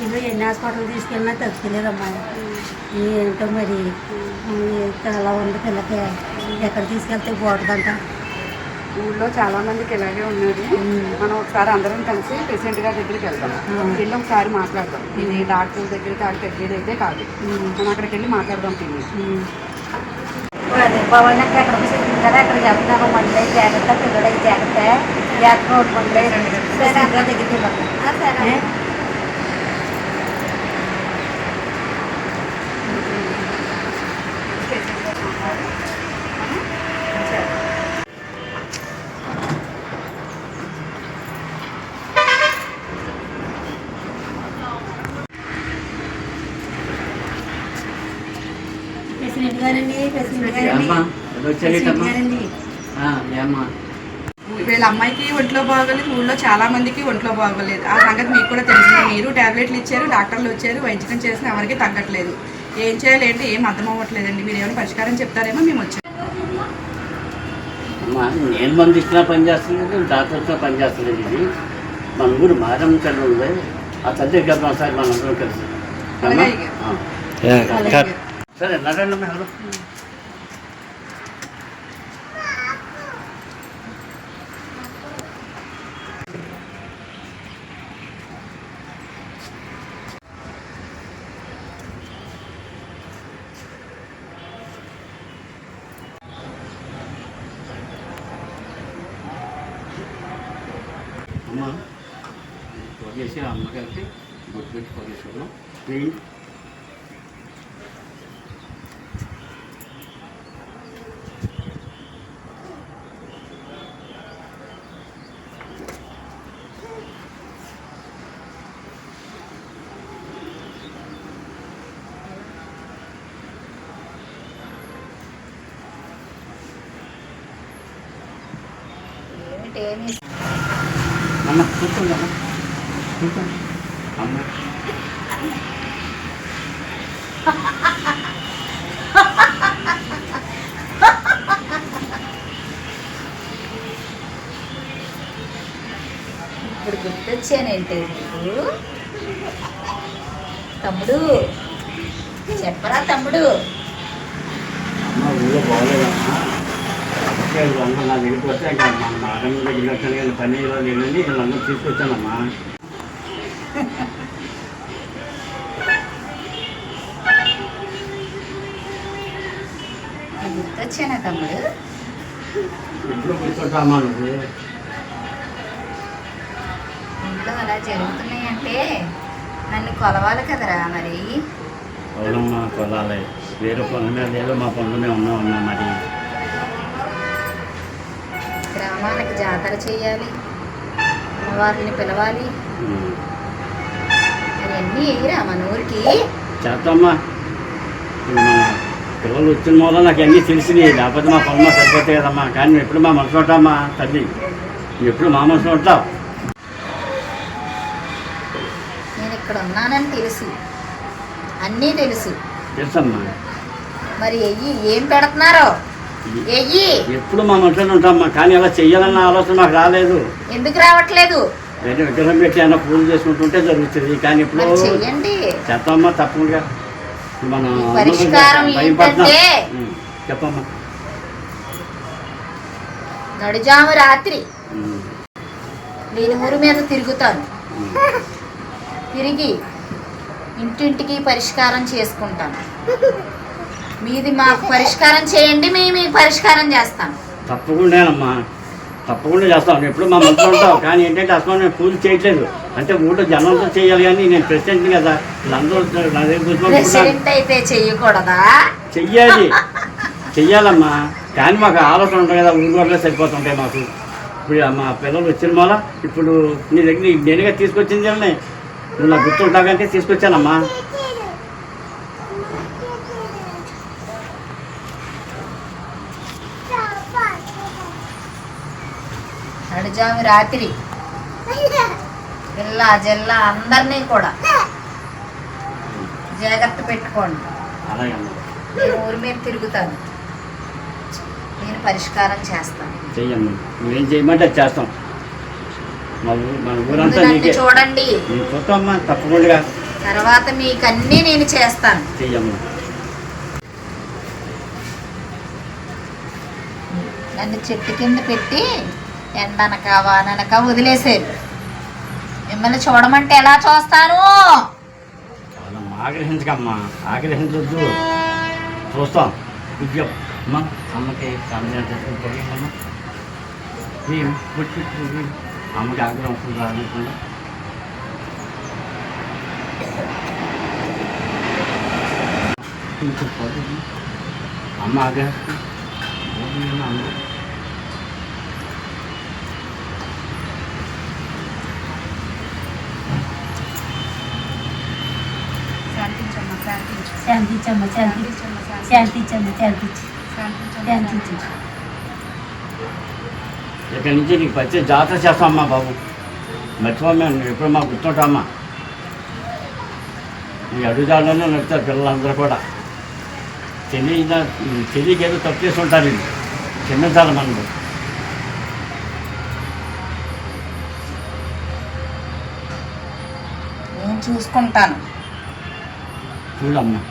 ఇల్లు ఎన్ని హాస్పిటల్ తీసుకెళ్ళినా తగ్గుతలేదమ్మా. ఏంటో మరి అలా ఉంది పిల్లకి. ఎక్కడ తీసుకెళ్తే బాగుంటుందంట. ఊళ్ళో చాలా మందికి ఇలాగే ఉన్నది. మనం ఒకసారి అందరం కలిసి పేషెంట్ గారి దగ్గరికి వెళ్తాం. వెళ్ళి ఒకసారి మాట్లాడదాం. ఇది డాక్టర్ దగ్గరికి ఆగి తగ్గేది అయితే కాదు. మనం అక్కడికి వెళ్ళి మాట్లాడదాం. అదే పవన్ ఎక్కడ కదా అక్కడ చెప్తాను. మంది జాగ్రత్త, పిల్లలకి జాగ్రత్త, జాగ్రత్త ఓటుకుంటే దగ్గరికి వెళ్ళాం. ప్రెసిడెంట్ గారండి, ప్రెసిడెంట్ గారండి. వీళ్ళ అమ్మాయికి ఒంట్లో బాగోలేదు. ఊళ్ళో చాలా మందికి ఒంట్లో బాగోలేదు. ఆ సంగతి మీకు కూడా తెలిసింది. మీరు టాబ్లెట్లు ఇచ్చారు, డాక్టర్లు వచ్చారు, వైద్యం చేసిన ఎవరికి తగ్గట్లేదు. ఏం చేయాలి ఏంటి ఏం అర్థం అవ్వట్లేదండి. మీరు ఏమైనా పరిష్కారం చెప్తారేమో మేము వచ్చాము. నేను మంది ఇచ్చినా పని చేస్తలేదు, డాక్టర్ ఇచ్చినా పని చేస్తలేదు. ఇది మన ఊరు మారమ్మ తల్లి ఉంది. ఆ తల్లి దగ్గర ఒకసారి మనందరం కలిసి సరే నడండి ఎవరు అమ్మ పొగేసి అమ్మగారికి గుర్తు పెట్టి పొగేసుకున్నాం. అమ్మ కూర్చోండి. అమ్మ కూర్చోండి. అమ్మ ఇప్పుడు గుర్తొచ్చానంటే నీకు తమ్ముడు. చెప్పరా తమ్ముడు. అమ్మ ఊళ్ళో బాగోలేదమ్మా. నా దగ్గరికి వస్తే ఇంకా మన మాటల దగ్గర వచ్చాను. పన్నీలో లేదండి వీళ్ళందరూ తీసుకొచ్చానమ్మా. గుర్తొచ్చానా తమ్ముడు. ఎప్పుడు కూర్చోటామా నువ్వు? ఇంట్లో అలా జరుగుతున్నాయంటే నన్ను కొలవాలి కదరా మరి. అవునమ్మా కొలాలి. వేరే పనుల మీద లేదు, మా పనుల మీద ఉన్నా మరి. గ్రామాలకు జాతర చేయాలి, అమ్మవారిని పిలవాలి. అవన్నీ ఎగిరా మన ఊరికి చేస్తామ్మా. మన పిల్లలు వచ్చిన మూల నాకు అన్నీ తెలిసినాయి. లేకపోతే మా పనులు సరిపోతాయి కదమ్మా. కానీ నువ్వు ఎప్పుడు మా మనసు ఉంటావమ్మా తల్లి. నువ్వు ఎప్పుడు మా మనసు ఉంటావు. నేను ఇక్కడ ఉన్నానని తెలుసు, అన్నీ తెలుసమ్మా. మరి ఏం పెడుతున్నారో ఎప్పుడు మా మనసులో ఉంటామమ్మా. కానీ అలా చెయ్యాలన్న ఆలోచన మాకు రాలేదు. ఎందుకు రావట్లేదు? వేరే విగ్రహం పెట్టి అన్న పూజ చేసుకుంటుంటే జరుగుతుంది. కానీ ఇప్పుడు చేస్తామమ్మా తప్పకుండా. మన చెప్పమ్మా. నడిజాము రాత్రి నేను ఊరి మీద తిరుగుతాను. తిరిగి ఇంటింటికి పరిష్కారం చేసుకుంటాను. మీది మాకు పరిష్కారం చేయండి, మేము పరిష్కారం చేస్తాం. తప్పకుండానమ్మా, తప్పకుండా చేస్తాం. ఎప్పుడు మా మనసులో ఉంటావు. కానీ ఏంటంటే అసలు నేను పూజ చేయట్లేదు. అంటే ఊళ్ళో జనంతో చేయాలి. కానీ నేను ప్రెసిడెంట్ కదా, వీళ్ళందరూ నా దగ్గర అయితే చెయ్యకూడదా? చెయ్యాలమ్మా. కానీ మాకు ఆలోచన ఉంటుంది కదా, ఊళ్ళో సరిపోతుంటాయి మాకు. ఇప్పుడు మా పిల్లలు వచ్చిన మూల ఇప్పుడు నీ దగ్గర నేనుగా తీసుకొచ్చింది. నువ్వు నాకు గుర్తుంటాకంటే తీసుకొచ్చానమ్మా. నడిజాము రాత్రి పిల్ల జల్ల అందరినీ కూడా జాగ్రత్త పెట్టుకోండి. అలాగే అమ్మా. నేను ఊరి మీద తిరుగుతాను, నేను పరిష్కారం చేస్తాను. చెయ్యమ్మా, నువ్వేం చేయమంటే అది చేస్తాం. మన ముందు ఊరంతా నన్ను నీకే. చూడండి, నేను చూస్తామ్మా, తప్పకుండా తర్వాత మీకు అన్నీ నేను చేస్తాను. చెయ్యమ్మా. నన్ను చెట్టు కింద పెట్టి ఎండనక వాననక వదిలేశారు. మిమ్మల్ని చూడమంటే ఎలా చూస్తాను? వాళ్ళమ్మ ఆగ్రహించకమ్మా, ఆగ్రహించొద్దు, చూస్తాం. విద్య అమ్మా, అమ్మకి కాంబినేషన్ చేసుకుంటుంది అమ్మ. అమ్మకి ఆగ్రహం వస్తుంది రాకుండా. అమ్మ ఆగ్రహిస్తుంది. అమ్మ శాంతించమ్మా, శాంతించు, శాంతించమ్మ శాంతి శాంతించమ్మా, శాంతించమ్మ శాంతించి శాంతించమ్మా, శాంతించు. ఇక్కడి నుంచి నీకు వచ్చే జాతర చేస్తామమ్మా బాబు. మర్చిపోమ్మా, నువ్వు ఎప్పుడు మాకు గుర్తుంటామా. నీ అడుగుదారులోనే నడుస్తారు పిల్లలందరూ కూడా. తెలియకేదో తప్పు చేస్తుంటారు ఇది, క్షమించాలి మనకు. నేను చూసుకుంటాను. చూడమ్మా.